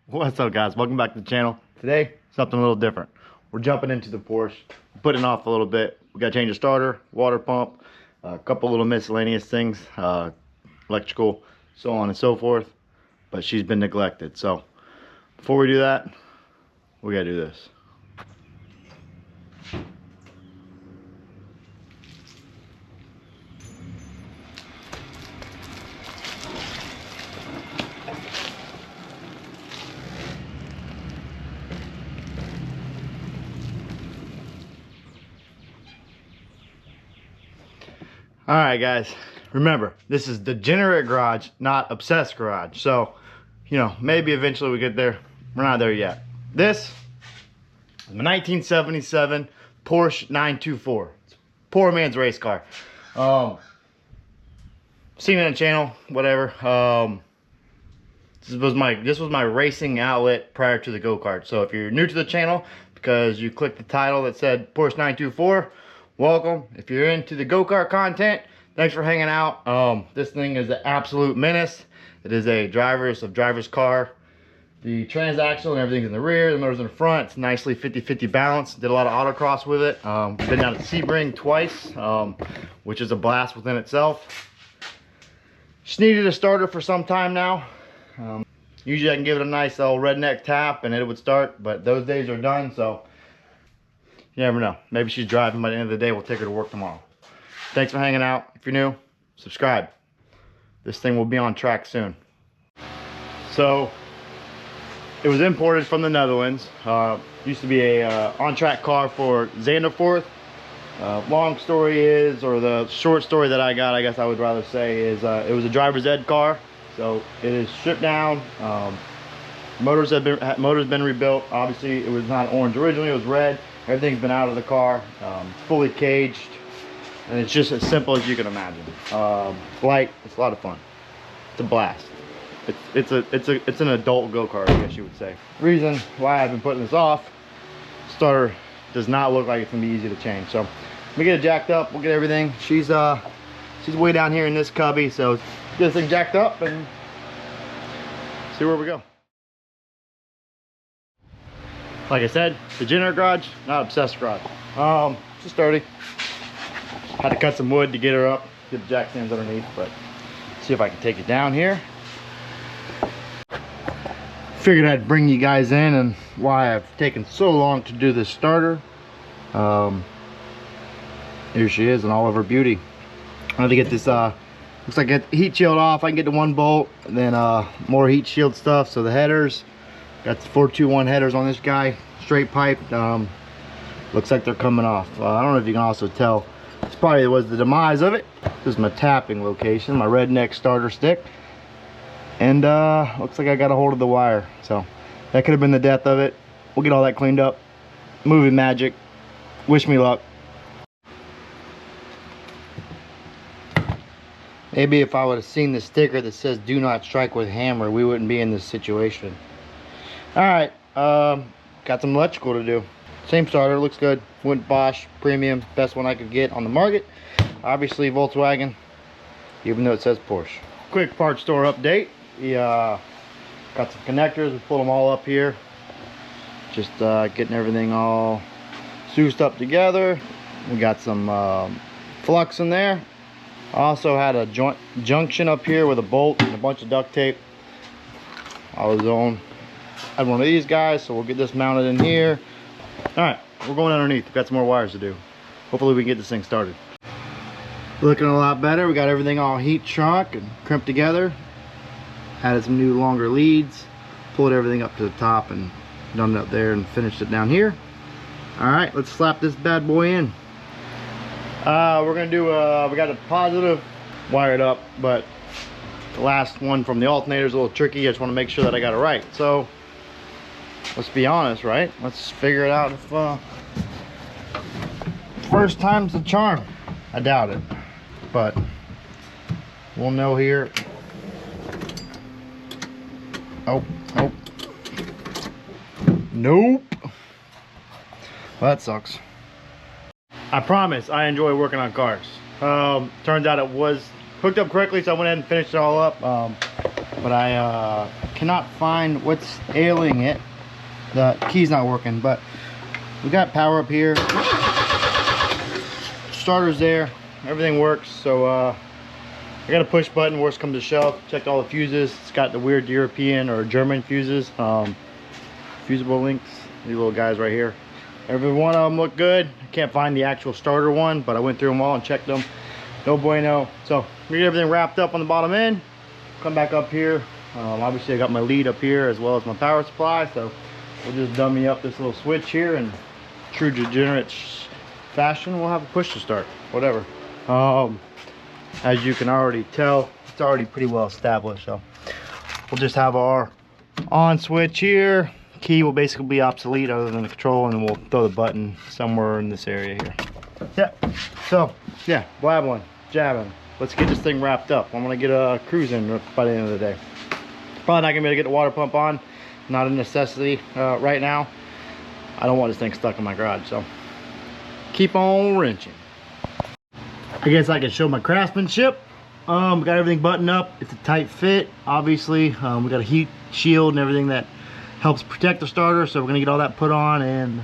What's up, guys? Welcome back to the channel. Today, something a little different. We're jumping into the Porsche, putting it off a little bit. We got to change the starter, water pump, a couple little miscellaneous things, electrical, so on and so forth. But she's been neglected. So before we do that, we got to do this. All right, guys, remember, this is degenerate garage, not obsessed garage. So, you know, maybe eventually we get there. We're not there yet. This is a 1977 Porsche 924. It's a poor man's race car. Seen it on the channel, whatever. This was my racing outlet prior to the go-kart. So if you're new to the channel because you clicked the title that said Porsche 924, welcome. If you're into the go-kart content, thanks for hanging out. This thing is an absolute menace. It is a driver's car. The transaxle and everything's in the rear, the motor's in the front. It's nicely 50-50 balanced. Did a lot of autocross with it. Been down to Sebring twice, which is a blast within itself. Just needed a starter for some time now. Usually I can give it a nice old redneck tap and it would start, but those days are done, so you never know. Maybe she's driving. By the end of the day, we'll take her to work tomorrow. Thanks for hanging out. If you're new, subscribe. This thing will be on track soon. So, it was imported from the Netherlands. Used to be a on-track car for Zanderforth. Long story is, or the short story that I got, I guess I would rather say, is it was a driver's ed car. So, it is stripped down. Motor's been rebuilt. Obviously, it was not orange originally, it was red. Everything's been out of the car. It's fully caged, and it's just as simple as you can imagine. Light, it's a lot of fun. It's a blast. It's an adult go-kart, I guess you would say. Reason why I've been putting this off: starter does not look like it's gonna be easy to change. So we get it jacked up. We'll get everything. She's way down here in this cubby, so get this thing jacked up and see where we go. Like I said, degenerate garage, not obsessed garage. Just dirty. Had to cut some wood to get her up, get the jack stands underneath, but see if I can take it down here. Figured I'd bring you guys in and why I've taken so long to do this starter. Here she is in all of her beauty. I have to get this, looks like get the heat shield off. I can get the one bolt, and then more heat shield stuff. So the headers, got the 421 headers on this guy, straight pipe. Looks like they're coming off. I don't know if you can also tell. This probably was the demise of it. This is my tapping location, my redneck starter stick. And looks like I got a hold of the wire. So that could have been the death of it. We'll get all that cleaned up. Movie magic. Wish me luck. Maybe if I would have seen the sticker that says "Do not strike with hammer," we wouldn't be in this situation. Alright, got some electrical to do. Same starter, looks good. Went Bosch, premium, best one I could get on the market. Obviously Volkswagen, even though it says Porsche. Quick part store update. We got some connectors, we pulled them all up here. Just getting everything all soused up together. We got some flux in there. Also had a junction up here with a bolt and a bunch of duct tape. Had one of these guys, so we'll get this mounted in here. All right, we're going underneath. We've got some more wires to do. Hopefully we can get this thing started. Looking a lot better. We got everything all heat shrunk and crimped together. Added some new longer leads. Pulled everything up to the top and done it up there and finished it down here. All right, let's slap this bad boy in. We're gonna do, we got a positive wired up, but the last one from the alternator is a little tricky. I just want to make sure that I got it right. So let's be honest, right? Let's figure it out. If first time's the charm. I doubt it, but we'll know here. Oh, nope. Well, that sucks. I promise I enjoy working on cars. Turns out it was hooked up correctly, so I went ahead and finished it all up. But I cannot find what's ailing it. The key's not working, but we got power up here. Starter's there. Everything works. So I got a push button. Worst comes to shove. Checked all the fuses. It's got the weird European or German fuses. Fusible links. These little guys right here. Every one of them look good. I can't find the actual starter one, but I went through them all and checked them. No bueno. So we get everything wrapped up on the bottom end. Come back up here. Obviously I got my lead up here as well as my power supply. So we'll just dummy up this little switch here, and true degenerate fashion, we'll have a push to start. Whatever. As you can already tell, it's already pretty well established. So we'll just have our on switch here. Key will basically be obsolete other than the control, and then we'll throw the button somewhere in this area here. Yeah, so yeah, blabbling, jabbing. Let's get this thing wrapped up. I'm gonna get cruising by the end of the day. Probably not gonna be able to get the water pump on. Not a necessity right now. I don't want this thing stuck in my garage, so keep on wrenching. I guess I can show my craftsmanship. We got everything buttoned up. It's a tight fit, obviously. We got a heat shield and everything that helps protect the starter, so we're gonna get all that put on, and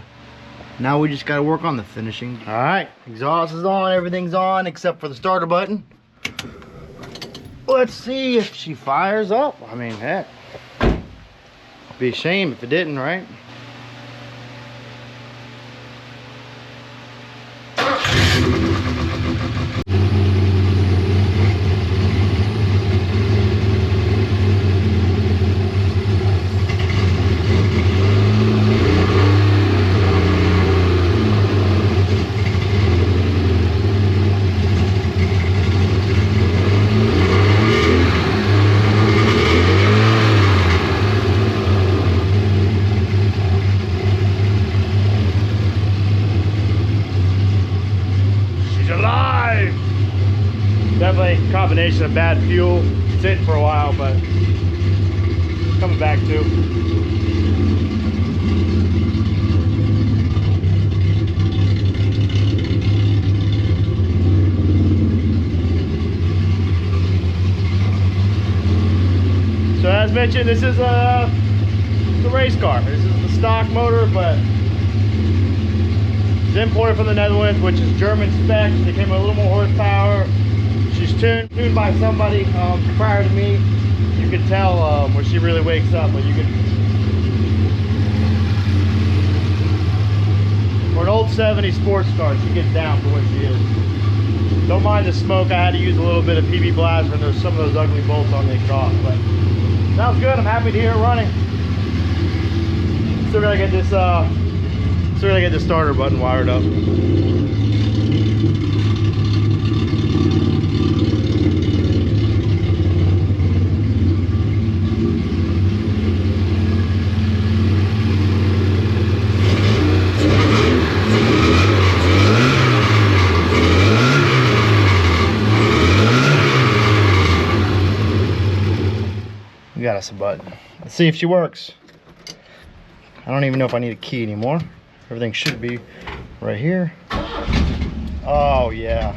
now we just gotta work on the finishing. All right, exhaust is on, everything's on except for the starter button. Let's see if she fires up. I mean, heck, it'd be a shame if it didn't, right? Definitely a combination of bad fuel, sitting for a while, but coming back to. So as mentioned, this is a race car. This is the stock motor, but it's imported from the Netherlands, which is German specs. They came with a little more horsepower. She's tuned by somebody prior to me. You can tell when she really wakes up, but you can. For an old 70s sports car, she gets down for what she is. Don't mind the smoke. I had to use a little bit of PB Blast when there's some of those ugly bolts on the exhaust, but sounds good. I'm happy to hear it running. Still gotta get this starter button wired up. We got us a button. Let's see if she works. I don't even know if I need a key anymore. Everything should be right here. Oh yeah.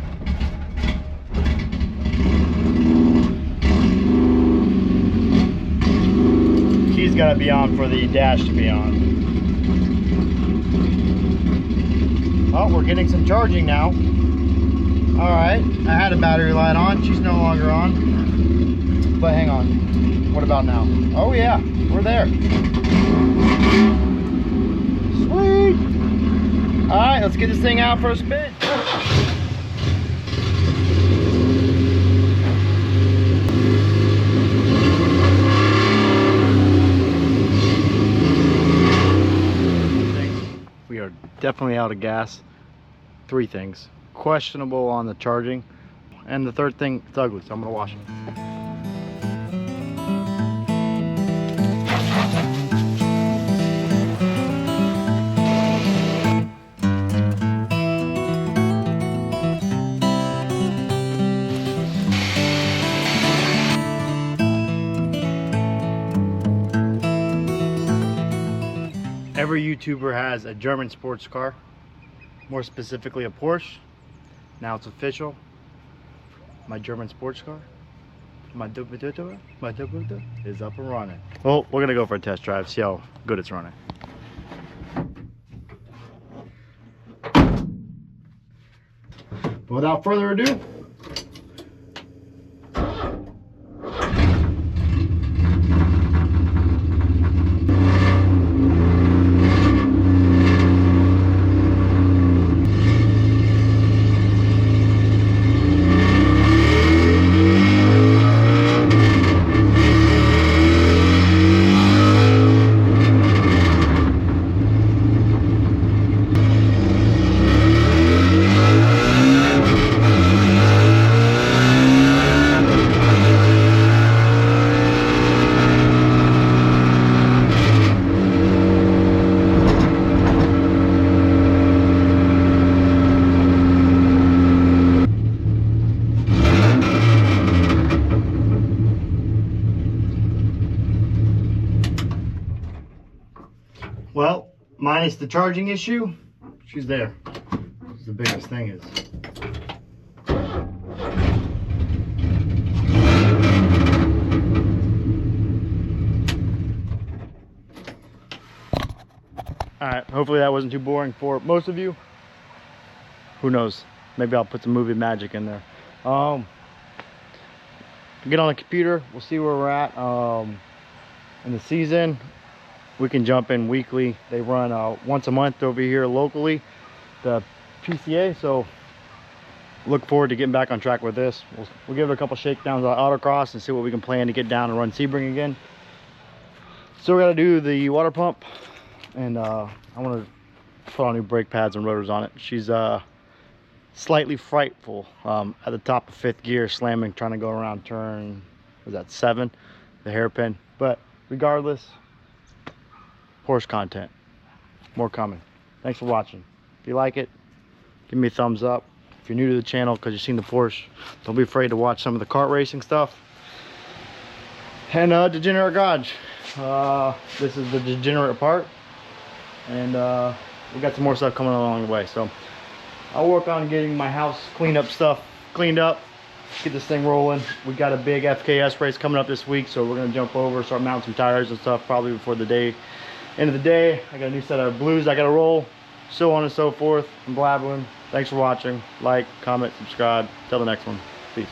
Key's gotta be on for the dash to be on. Oh, we're getting some charging now. All right, I had a battery light on. She's no longer on. But hang on. What about now? Oh yeah, we're there. Sweet. All right, let's get this thing out for a spin. We are definitely out of gas. 3 things. Questionable on the charging. And the third thing, it's ugly, so I'm gonna wash it. Every YouTuber has a German sports car, more specifically a Porsche. Now it's official, my German sports car. My dubutor is up and running. Well, we're gonna go for a test drive, see how good it's running. But without further ado, well, minus the charging issue, she's there. That's the biggest thing is. Alright, hopefully that wasn't too boring for most of you. Who knows? Maybe I'll put some movie magic in there. Get on the computer, we'll see where we're at in the season. We can jump in weekly. They run once a month over here locally, the PCA, so look forward to getting back on track with this. We'll give it a couple shakedowns on autocross and see what we can plan to get down and run Sebring again. So we're gonna do the water pump, and I want to put on new brake pads and rotors on it. She's slightly frightful at the top of 5th gear, slamming, trying to go around turn, was that 7, the hairpin. But regardless, Porsche content, more coming. Thanks for watching. If you like it, give me a thumbs up. If you're new to the channel because you've seen the Porsche, don't be afraid to watch some of the kart racing stuff. And Degenerate Garage, this is the degenerate part, and we got some more stuff coming along the way. So I'll work on getting my house cleaned up, get this thing rolling. We got a big FKS race coming up this week, so we're gonna jump over, start mounting some tires and stuff probably before the end of the day. I got a new set of blues I gotta roll, so on and so forth. I'm blabbering. Thanks for watching. Like, comment, subscribe. Till the next one. Peace.